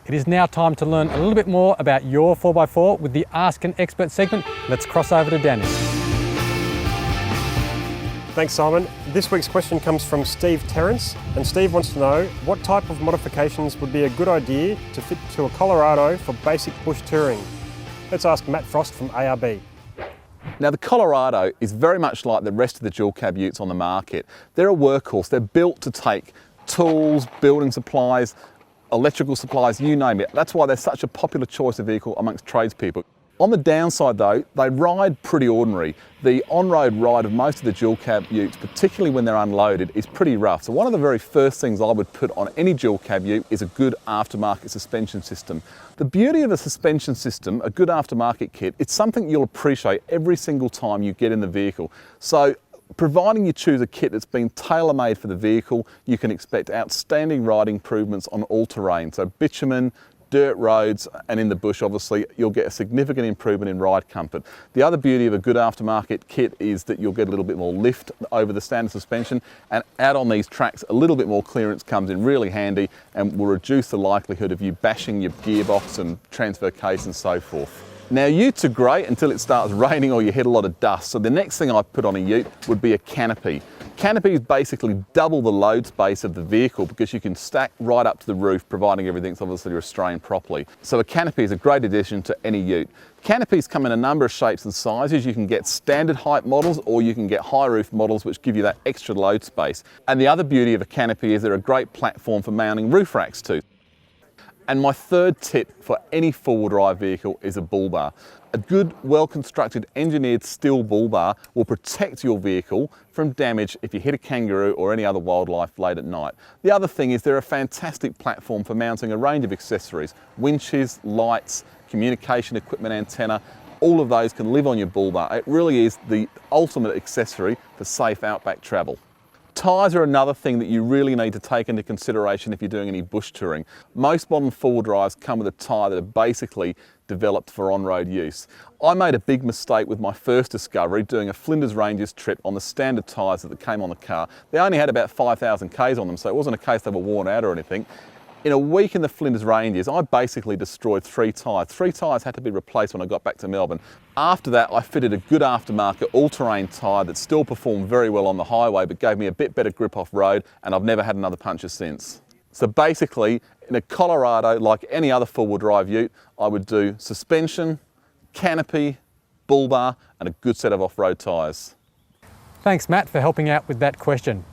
It is now time to learn a little bit more about your 4x4 with the Ask an Expert segment. Let's cross over to Daniel. Thanks, Simon. This week's question comes from Steve Terrence, and Steve wants to know what type of modifications would be a good idea to fit to a Colorado for basic bush touring. Let's ask Matt Frost from ARB. Now the Colorado is very much like the rest of the dual cab utes on the market. They're a workhorse. They're built to take tools, building supplies, electrical supplies, you name it. That's why they're such a popular choice of vehicle amongst tradespeople. On the downside though, they ride pretty ordinary. The on-road ride of most of the dual cab utes, particularly when they're unloaded, is pretty rough. So one of the very first things I would put on any dual cab ute is a good aftermarket suspension system. The beauty of a suspension system, a good aftermarket kit, it's something you'll appreciate every single time you get in the vehicle. So providing you choose a kit that's been tailor-made for the vehicle, you can expect outstanding riding improvements on all terrain. So bitumen, dirt roads, and in the bush, obviously, you'll get a significant improvement in ride comfort. The other beauty of a good aftermarket kit is that you'll get a little bit more lift over the standard suspension, and out on these tracks, a little bit more clearance comes in really handy and will reduce the likelihood of you bashing your gearbox and transfer case and so forth. Now utes are great until it starts raining or you hit a lot of dust. So the next thing I'd put on a ute would be a canopy. Canopy is basically double the load space of the vehicle because you can stack right up to the roof, providing everything's obviously restrained properly. So a canopy is a great addition to any ute. Canopies come in a number of shapes and sizes. You can get standard height models or you can get high roof models which give you that extra load space. And the other beauty of a canopy is they're a great platform for mounting roof racks too. And my third tip for any four-wheel drive vehicle is a bull bar. A good, well-constructed, engineered steel bull bar will protect your vehicle from damage if you hit a kangaroo or any other wildlife late at night. The other thing is they're a fantastic platform for mounting a range of accessories, winches, lights, communication equipment antenna. All of those can live on your bull bar. It really is the ultimate accessory for safe outback travel. Tyres are another thing that you really need to take into consideration if you're doing any bush touring. Most modern four-wheel drives come with a tyre that are basically developed for on-road use. I made a big mistake with my first Discovery doing a Flinders Ranges trip on the standard tyres that came on the car. They only had about 5,000 Ks on them, so it wasn't a case they were worn out or anything. In a week in the Flinders Ranges, I basically destroyed 3 tyres. 3 tyres had to be replaced when I got back to Melbourne. After that, I fitted a good aftermarket all-terrain tyre that still performed very well on the highway, but gave me a bit better grip off-road, and I've never had another puncture since. So basically, in a Colorado, like any other four-wheel drive ute, I would do suspension, canopy, bull bar, and a good set of off-road tyres. Thanks, Matt, for helping out with that question.